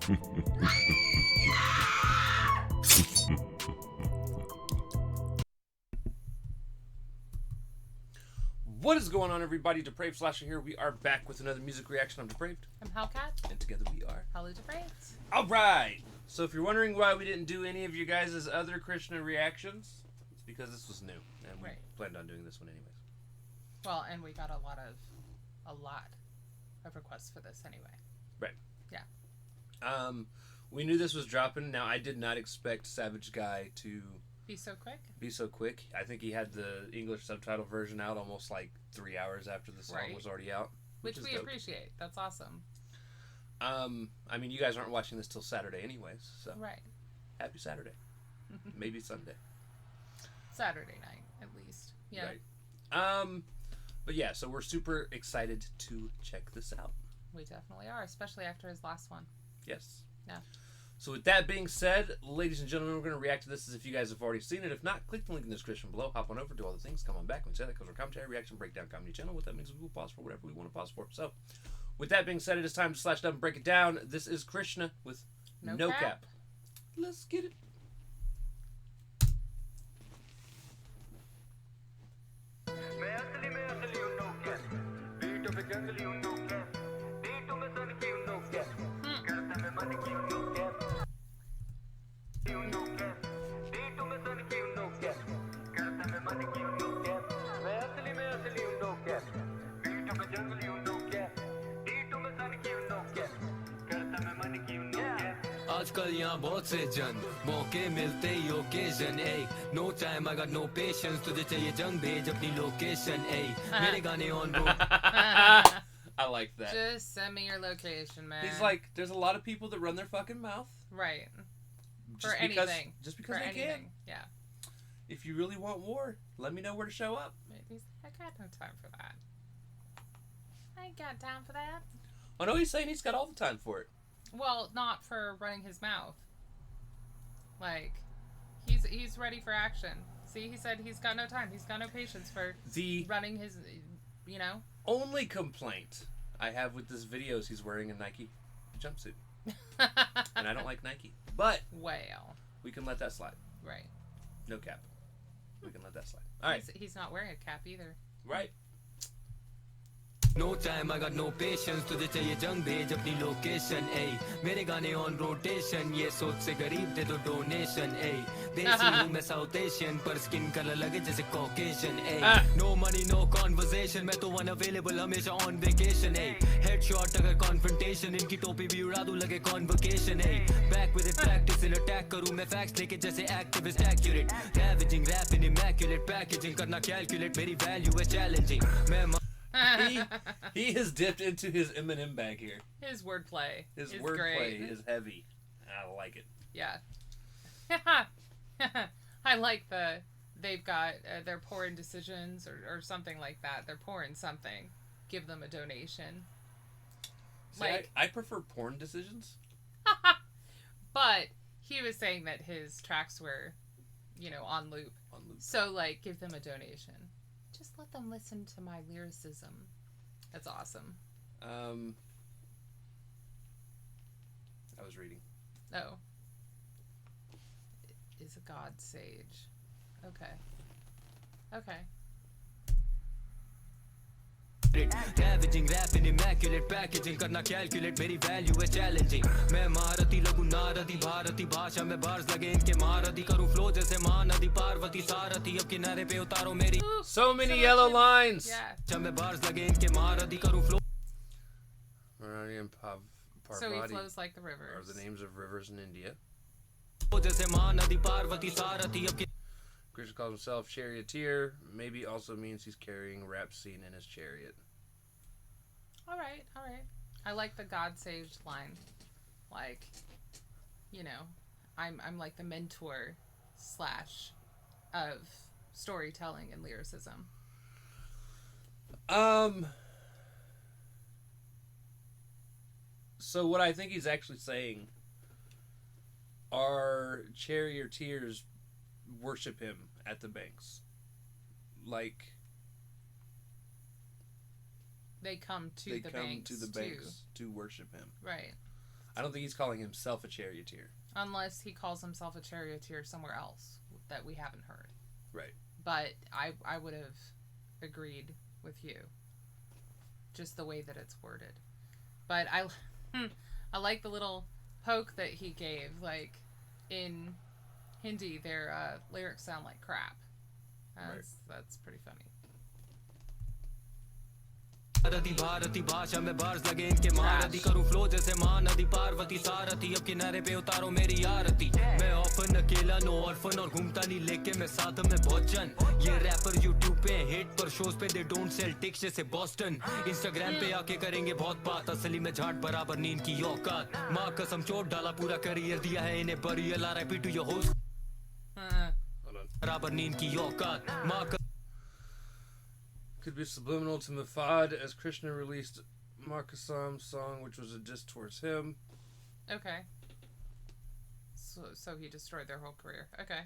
What is going on, everybody? Depraved Slasher here. We are back with another music reaction. I'm Depraved. I'm Hellcat. And together we are HellaDepraved. Alright! So if you're wondering why we didn't do any of you guys' other Krishna reactions, it's because this was new. And we planned on doing this one anyways. Well, and we got a lot of requests for this anyway. Right. Yeah. We knew this was dropping. Now, I did not expect Savage Guy to be so quick. I think he had the English subtitle version out almost like 3 hours after the song was already out. Which we appreciate. That's awesome. I mean, you guys aren't watching this till Saturday anyways, so. Right. Happy Saturday. Maybe Sunday. Saturday night, at least. Yeah. Right. But yeah, so we're super excited to check this out. We definitely are, especially after his last one. Yes. Yeah. So with that being said, ladies and gentlemen, we're going to react to this as if you guys have already seen it. If not, click the link in the description below. Hop on over, do all the things, come on back. When we say that, because we're a commentary, reaction, breakdown comedy channel. What that means is we will pause for whatever we want to pause for. So with that being said, it is time to slash dub and break it down. This is Krishna with No Cap. Let's get it. आजकल यहाँ बहुत से जन मौके मिलते ही occasion a no time I got no patience तुझे चाहिए जंग भेज अपनी लोकेशन ए मेरे गाने on road I like that. Just send me your location, man. He's like, there's a lot of people that run their fucking mouth. Right. Just for anything. Just because for they anything. can. Yeah. If you really want war, let me know where to show up. I got no time for that. I ain't got time for that. Oh no, he's saying he's got all the time for it. Well, not for running his mouth. Like, he's ready for action. See, he said he's got no time. He's got no patience for running his, you know. Only complaint I have with this video is he's wearing a Nike jumpsuit. And I don't like Nike. But we can let that slide. Right. No cap. We can let that slide. All right. He's not wearing a cap either. Right. No time, I got no patience तुझे चाहिए जंग भेज अपनी location ए मेरे गाने on rotation ये सोच से गरीब दे दो डोनेशन ए देसी हूँ मैं साउथ एशियन पर स्किन कलर लगे जैसे कॉकेशन ए नो मनी नो कॉन्वर्सेशन मैं तो अनअवेलेबल हमेशा ऑन वेकेशन ए हेडशॉट अगर कॉन्फ्रंटेशन इनकी टोपी भी उड़ा दूं लगे convocation A back with it practice in attack करूं मैं फैक्ट्स लेके जैसे activist accurate ravaging rap in immaculate packaging करना कैलकुलेट मेरी वैल्यू है चैलेंजिंग मैं he has dipped into his Eminem bag here. His wordplay. His wordplay is heavy. I like it. Yeah. I like they've got they're poor in decisions or something like that. They're poor in something. Give them a donation. See, like I prefer porn decisions. But he was saying that his tracks were, you know, on loop. So like, give them a donation. Just let them listen to my lyricism. That's awesome. I was reading. Oh. Is a god sage. Okay. Okay. ravaging rap in immaculate packaging करना calculate मेरी value है challenging मैं महारथी लगूं नारदी भारती भाषा में bars लगे इनके महारथी करूं फ्लो जैसे महानदी पार्वती सारथी अब किनारे पे उतारो मेरी so many yellow lines yeah मैं बार्स लगे इनके महारथी करूं flow so he flows like the rivers are the names of rivers in India जैसे महानदी पार्वती सारथी अब Krishna calls himself charioteer. Maybe also means he's carrying rap scene in his chariot. All right. I like the God Sage line. Like, you know, I'm like the mentor / of storytelling and lyricism. So what I think he's actually saying are charioteers worship him at the banks. Like they come to the banks to worship him. Right. I don't think he's calling himself a charioteer. Unless he calls himself a charioteer somewhere else that we haven't heard. Right. But I would have agreed with you. Just the way that it's worded. But I like the little poke that he gave. Like, in Hindi, their lyrics sound like crap. That's pretty funny. Bharti Bharti भाषा में bars लगे इनके महारथी करूं flow जैसे महानदी पार्वती सारथी अब किनारे पे उतारो मेरी आरती मैं ऑफन अकेला नो ऑर्फन और घूमता नहीं लेके मैं साथ में बहुत जन ये रैपर यूट्यूब पे हिट पर शोज पे दे डोंट सेल टिक्स जैसे बॉस्टन इंस्टाग्राम पे आके करेंगे बहुत बात असली में झाट बराबर नींद की औकात माँ कसम चोट डाला पूरा करियर दिया है इन्हें बरियल आरआईपी टू योर होस्ट बराबर नींद की औकात माँ Could be subliminal to Mufad, as Krishna released Markasam's song, which was a diss towards him. Okay. So he destroyed their whole career. Okay.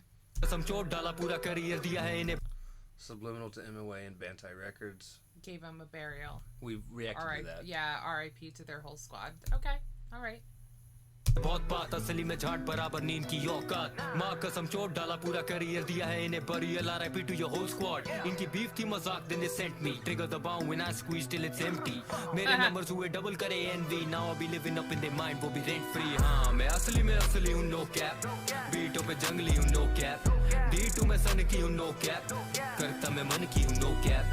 Subliminal to MOA and Bantai Records. Gave him a burial. We reacted to that. Yeah, R.I.P. to their whole squad. Okay. All right. बहुत बात असली में झाट बराबर नींद की औकात माँ कसम चोट डाला पूरा करियर दिया है इन्हें burial RIP to your whole squad इनकी बीफ थी मजाक then they sent me trigger दबाऊं when I squeeze till it's empty मेरे नंबर्स हुए डबल करे envy now I be living up in their mind वो भी रेंट फ्री हां मैं असली हूं नो कैप बीटों पे जंगली हूं नो कैप D2 में सन की हूं नो कैप करता मैं मन की हूं नो कैप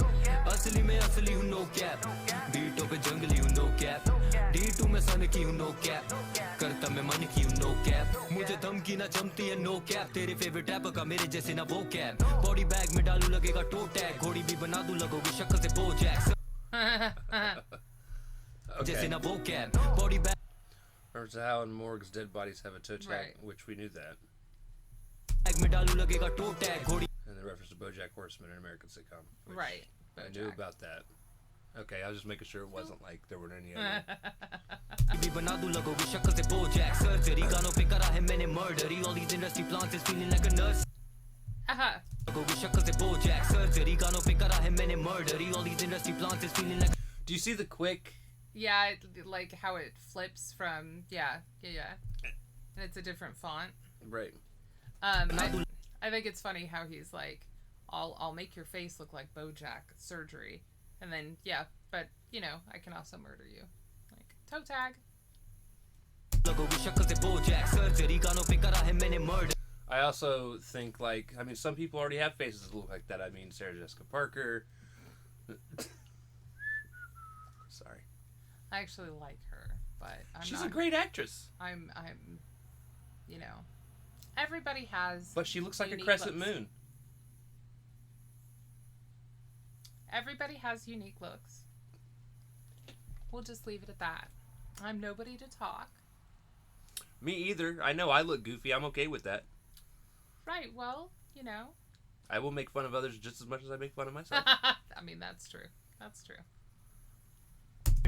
असली हूं नो कैप बीटों पे जंगली हूं नो कैप D2 में सन की हूं नो कैप करता मैं मन की हूं नो कैप मुझे धमकी ना जमती है नो कैप तेरे फेवरेट रैपर का मेरे जैसे ना वो कैप बॉडी बैग में डालू लगेगा टो टैग घोड़ी भी बना दूं लगोगे शक्ल से बोजैक्स जैसे ना वो cap body bag Remember how in morgues dead bodies have a toe tag, which we knew that. में डालू लगेगा टो टैग घोड़ी And the reference to BoJack Horseman, an American sitcom. Right. I knew about that. Okay, I was just making sure it wasn't like there weren't any other. भी बना दूं लगोगे शक्ल से बोजैक सर्जरी गानों पे करा है मैंने मर्डरी all these industry plants is feeling like a nurse लगोगे शक्ल से बोजैक सर्जरी गानों पे करा है मैंने मर्डरी all these industry plants is feeling like Do you see the quick? Yeah, like how it flips from and it's a different font. Right. I think it's funny how he's like, I'll make your face look like BoJack surgery, and then but you know I can also murder you, like toe tag. I also think like some people already have faces that look like that. I mean Sarah Jessica Parker. Sorry. I actually like her, but She's a great actress. I'm you know, everybody has. But she looks like a crescent moon. Everybody has unique looks. We'll just leave it at that. I'm nobody to talk. Me either. I know I look goofy. I'm okay with that. Right, well, you know. I will make fun of others just as much as I make fun of myself. I mean, that's true. That's true.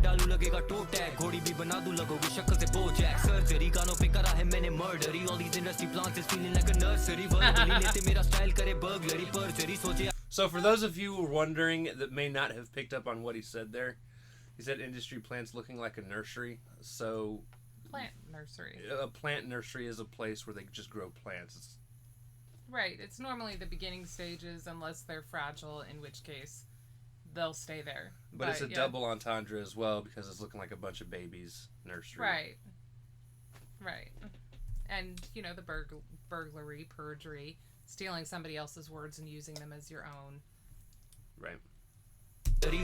डालू लगेगा to tag घोड़ी भी बना दूं लगोगे शक्ल से BoJack surgery गानों पे करा है मैंने मर्डरी all these industry plants is feeling like a nursery verbally लेते मेरा स्टाइल करे burglary perjury सोचे. So for those of you who are wondering that may not have picked up on what he said there, he said industry plants looking like a nursery. So plant nursery. A plant nursery is a place where they just grow plants. Right. It's normally the beginning stages unless they're fragile, in which case they'll stay there. But it's a double entendre as well because it's looking like a bunch of babies nursery. Right. Right. And, you know, the burglary, perjury, stealing somebody else's words and using them as your own. Right.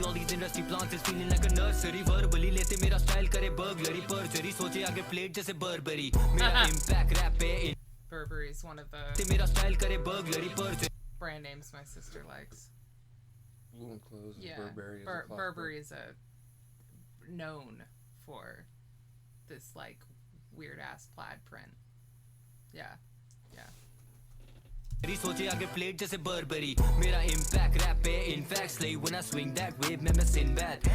all these industry plants is feeling like a nursery verbally लेते मेरा style करे burglary perjury सोचे आगे plate जैसे Burberry मेरा impact rap पे Burberry is one of the मेरा style करे burglary perjury brand names my sister likes. Woolen clothes. Yeah, Burberry. Burberry is known for this like weird ass plaid print. Yeah. सोचे आगे plate जैसे बर्बरी मेरा impact rap पे in fact slay when I swing that wave में मैं Sinbad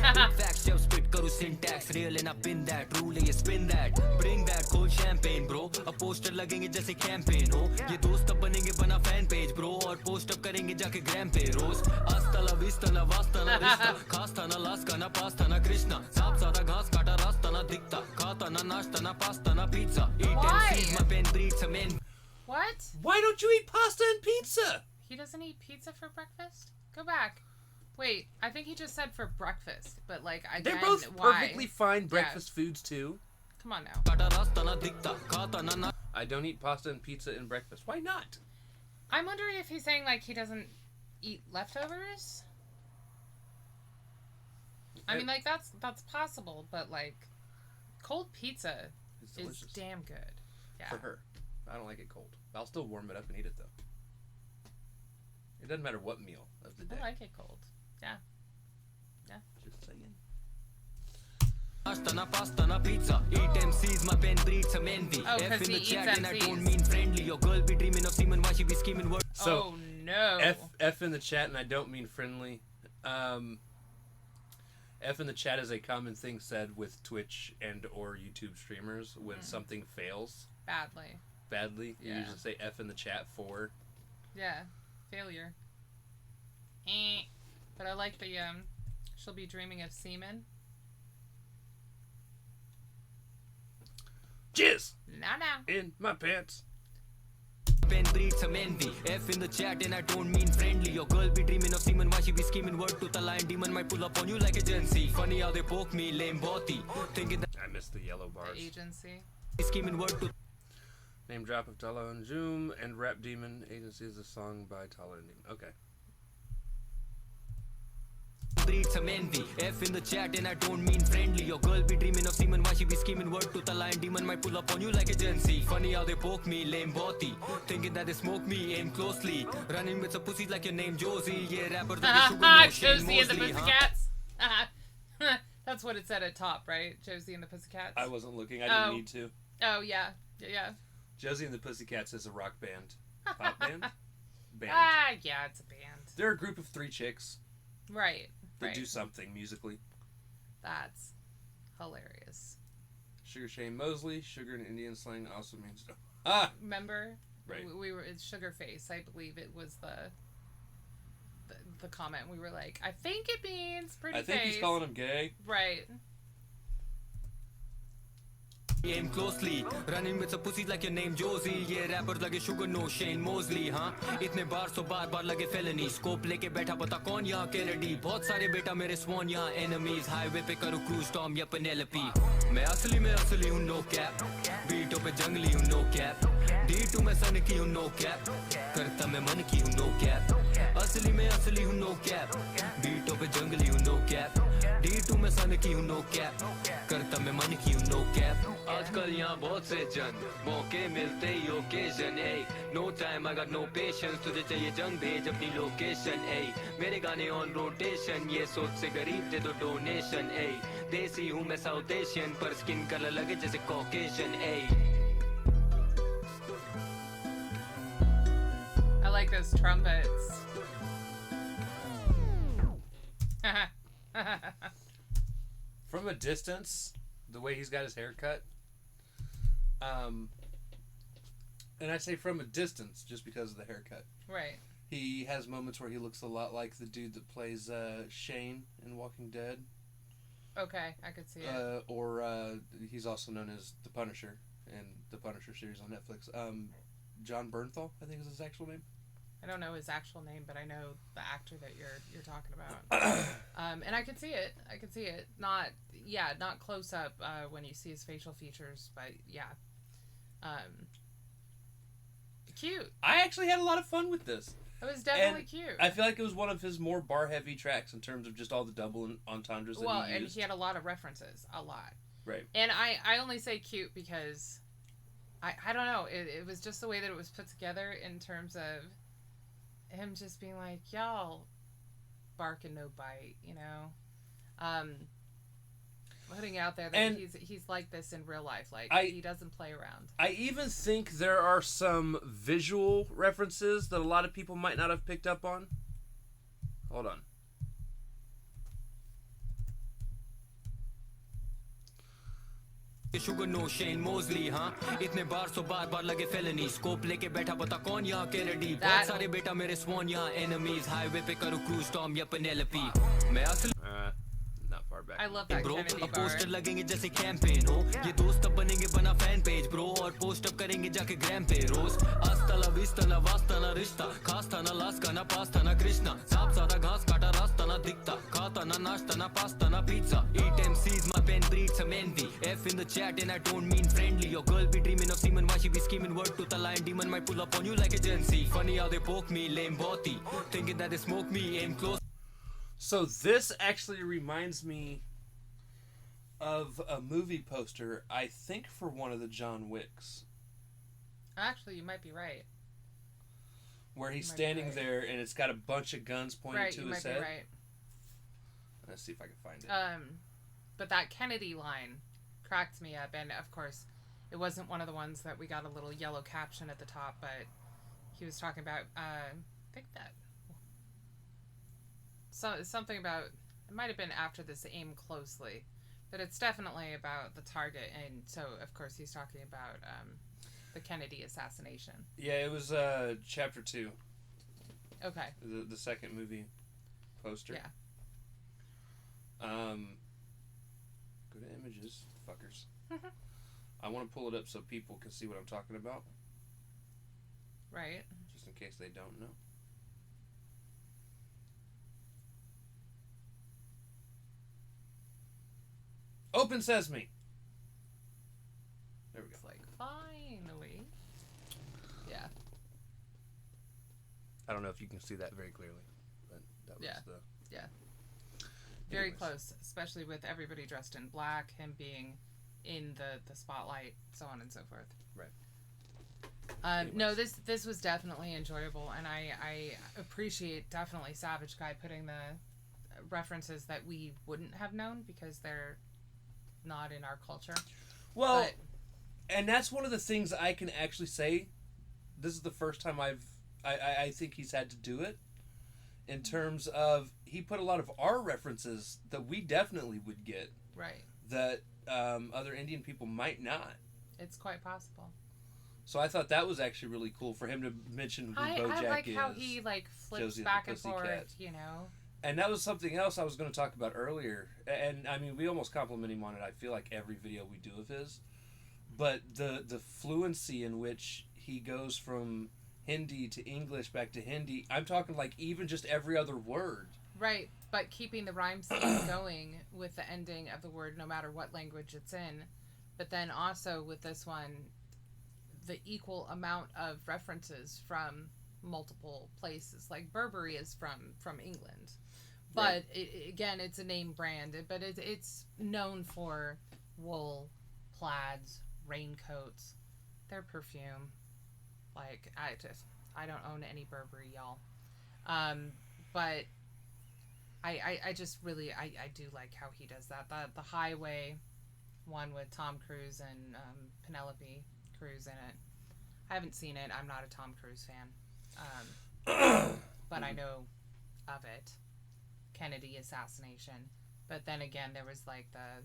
facts जब spit करूँ syntax real and I pin that rule ये spin that bring that cold champagne bro अब पोस्टर लगेंगे जैसे कैंपेन हो ये दोस्त अब बनेंगे बना फैन पेज ब्रो और पोस्ट अप करेंगे जाके ग्राम पे रोज आस्ता ला विस्ता ना वास्ता ना रिश्ता खास था ना लास का ना पास था ना कृष्णा सांप सारा घास काटा रास्ता ना दिखता खाता ना नाश्ता ना पास्ता ना pizza eat Why? and feed my pen breeds a man What? Why don't you eat pasta and pizza? He doesn't eat pizza for breakfast? Go back. Wait, I think he just said for breakfast, but like I. They're both why? perfectly fine breakfast foods too. Come on now. काटा रास्ता ना दिखता खाता ना ना I don't eat pasta and pizza in breakfast. Why not? I'm wondering if he's saying like he doesn't eat leftovers. I mean, like that's possible, but like cold pizza It's is delicious. damn good. Yeah. For her. I don't like it cold. I'll still warm it up and eat it though. It doesn't matter what meal of the day. I like it cold. Yeah. Just saying. नाश्ता ना pasta ना pizza eat MCs my pen breeds a Mendy Oh, F 'cause in he the eats chat and I don't MCs. mean friendly your girl be dreaming of semen why she be scheming word So Oh no. F in the chat, and I don't mean friendly. F in the chat is a common thing said with Twitch and or YouTube streamers when something fails Badly. badly. You Yeah. usually say F in the chat for. Yeah. Failure. But I like the she'll be dreaming of semen. Jizz No. in my pants. pen breeds a Mendy F in the chat and I don't mean friendly your girl be dreaming of semen why she be scheming word to the line demon might pull up on you like agency funny how they poke me lame botty thinking that I missed the yellow bars. The agency. scheming word to Name drop of Tala and Zoom and Rap Demon. Agency is a song by Tala and Demon. Okay. breeds a Mendy F in the chat and I don't mean friendly your girl be dreaming of semen why she be scheming word to the line demon might pull up on you like agency funny how they poke me lame botty thinking that they smoke me aim closely running with a pussy like your name Josie yeah rapper that sugar no Shane Josie and the Mosley huh? Pussycats. That's what it said at top, right? Josie and the Pussycats. I wasn't looking. I didn't need to. Oh yeah. Yeah. Josie and the Pussycats is a rock band. Pop band? Band. Yeah, it's a band. They're a group of 3 chicks Right. that Right. do something musically. That's hilarious. Sugar Shane Mosley. Sugar in Indian slang also means... Ah! Remember? Right. We were it's Sugar Face, I believe it was the comment. We were like, I think it means pretty I think face. he's calling him gay. Right. Aim closely, running with a pussy like your name Josie ये rappers लगे sugar no Shane Mosley हाँ इतने बार सो बार लगे felony scope लेके बैठा बता कौन यहाँ के ready बहुत सारे बेटा मेरे swan यहाँ enemies highway पे करूँ cruise tom या Penelope मैं असली हूँ no cap beatों पे जंगली हूँ no cap D2 में सन की हूँ no cap करता मैं मन की हूँ no cap असली हूँ no cap beatों पे जंगली हूँ no cap D2 में सन की हूँ no cap करता मैं मन की हूँ no cap आजकल यहाँ बहुत से जन मौके मिलते ही occasion a no time I got no patience तुझे चाहिए जंग भेज अपनी लोकेशन ए मेरे गाने ऑन रोटेशन ये सोच से गरीब दे दो डोनेशन ए देसी हूँ मैं साउथ एशियन पर स्किन कलर लगे जैसे Caucasian A I like those trumpets. From a distance, the way he's got his hair cut, and I say from a distance just because of the haircut. Right. He has moments where he looks a lot like the dude that plays Shane in Walking Dead. Okay, I could see it. Or he's also known as the Punisher in the Punisher series on Netflix. John Bernthal, I think is his actual name. I don't know his actual name, but I know the actor that you're talking about. And I could see it. I could see it. Not close up when you see his facial features, but yeah. Cute. I actually had a lot of fun with this. It was definitely And cute. I feel like it was one of his more bar-heavy tracks in terms of just all the double entendres that well, he and used. he had a lot of references. A lot. Right. And I only say cute because I don't know. It was just the way that it was put together in terms of him just being like, y'all bark and no bite, you know? Putting out there that And he's like this in real life. Like, he doesn't play around. I even think there are some visual references that a lot of people might not have picked up on. Hold on. शुगर नो शेन मोजली हाँ इतने बार सो बार लगे felony scope लेके बैठा बता कौन यहाँ के रेडी बहुत सारे बेटा मेरे स्वान यहाँ enemies हाईवे पे करूँ क्रूज टॉम या पेनेलोपी मैं असली Not far back. I I love that Bro, Kennedy अब पोस्टर bar. लगेंगे जैसे कैंपेन हो ये दोस्त अब बनेंगे बना फैन पेज ब्रो और पोस्ट अप करेंगे जाके ग्राम पे रोज आस्ता ला विस्ता ना वास्ता ना रिश्ता खास था ना लास का ना पास्ता ना कृष्णा सांप सादा घास काटा रास्ता ना दिखता खाता ना नाश्ता ना पास्ता ना pizza eat MCs my pen breeds some envy F in the chat and I don't mean friendly your girl be dreaming of semen why she be scheming word to the lion demon might pull up on you like a Gen Z funny how they poke me lame botty thinking that they smoke me aim close. So this actually reminds me of a movie poster, I think for one of the John Wicks, Actually, you might be right. where he's You might be standing right. there and it's got a bunch of guns pointing Right, to you his might head. be right. Let's see if I can find it. But that Kennedy line cracked me up, and of course, it wasn't one of the ones that we got a little yellow caption at the top, but he was talking about, I think that, something about, it might have been after this aim closely, but it's definitely about the target, and so, of course, he's talking about the Kennedy assassination. Yeah, it was chapter 2, Okay. the second movie poster. Yeah. Go to images, fuckers. I want to pull it up so people can see what I'm talking about, Right. just in case they don't know. Open Sesame. There we go. It's like, finally. Yeah. I don't know if you can see that very clearly, but that was Yeah. the... Yeah. Very Anyways. close, especially with everybody dressed in black, him being in the spotlight, so on and so forth. Right. No, this was definitely enjoyable, and I appreciate definitely Savage Guy putting the references that we wouldn't have known because they're not in our culture. Well, But and that's one of the things I can actually say. This is the first time I think he's had to do it. In terms of, he put a lot of our references that we definitely would get right, that other Indian people might not. it's quite possible. So I thought that was actually really cool for him to mention who I BoJack like is. how he like flips Josie and the back and forth, Pussycats. you know. And that was something else I was going to talk about earlier. And I mean, we almost compliment him on it, I feel like, every video we do of his. But the fluency in which he goes from Hindi to English back to Hindi, I'm talking like even just every other word. Right, but keeping the rhyme scheme going with the ending of the word no matter what language it's in. But then also with this one, the equal amount of references from multiple places. Like Burberry is from England. But again, it's a name brand, but it's known for wool, plaids, raincoats, their perfume. Like, I don't own any Burberry, y'all. But I just really, I do like how he does that. The Highway one with Tom Cruise and Penelope Cruz in it. I haven't seen it. I'm not a Tom Cruise fan. But I know of it. Kennedy assassination. But then again, there was like the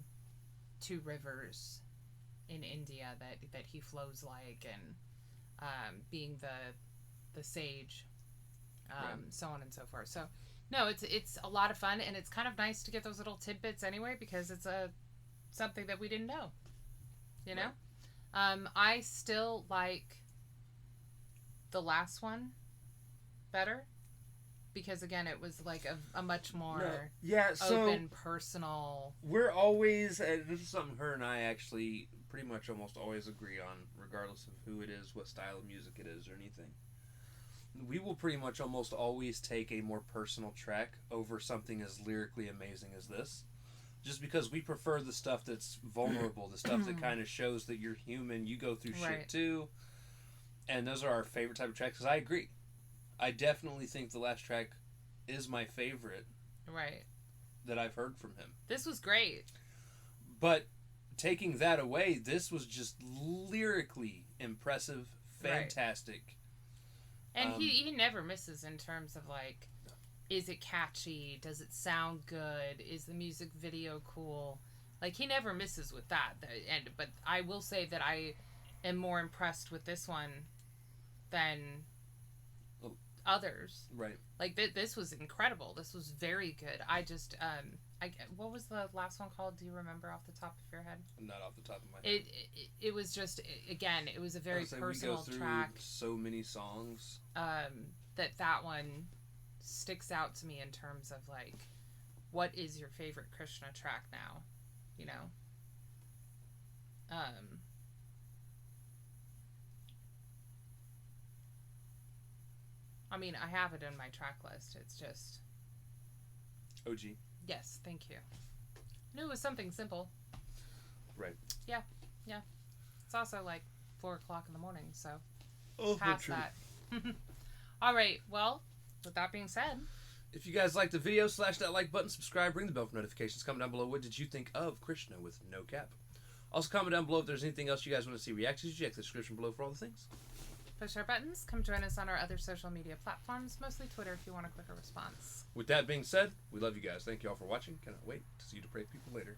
two rivers in India that he flows like, and being the sage, so on and so forth. So no, it's a lot of fun, and it's kind of nice to get those little tidbits anyway, because it's something that we didn't know, you know. I still like the last one better, because again, it was like a much more open, personal. We're always, this is something her and I actually pretty much almost always agree on, regardless of who it is, what style of music it is, or anything. We will pretty much almost always take a more personal track over something as lyrically amazing as this. Just because we prefer the stuff that's vulnerable, the stuff that kind of shows that you're human, you go through shit too. And those are our favorite type of tracks, because I agree. I definitely think the last track is my favorite that I've heard from him. This was great. But taking that away, this was just lyrically impressive, fantastic. And he never misses in terms of like, is it catchy? Does it sound good? Is the music video cool? Like, he never misses with that. But I will say that I am more impressed with this one than others. Right. Like this was incredible. This was very good. I just what was the last one called? Do you remember off the top of your head? Not off the top of my head. It was just, again, it was a very personal we go through track. So many songs. That one sticks out to me in terms of like, what is your favorite Krishna track now? You know. I mean, I have it in my track list. It's just... OG. Yes, thank you. I knew it was something simple. Right. Yeah. It's also like 4 o'clock in the morning, so Oh, past that. All right, well, with that being said... If you guys liked the video, slash that like button, subscribe, ring the bell for notifications. Comment down below, what did you think of Krishna with no cap? Also comment down below if there's anything else you guys want to see reactions. Check the description below for all the things. Push our buttons. Come join us on our other social media platforms, mostly Twitter if you want a quicker response. With that being said, we love you guys. Thank you all for watching. Cannot wait to see you depraved people later.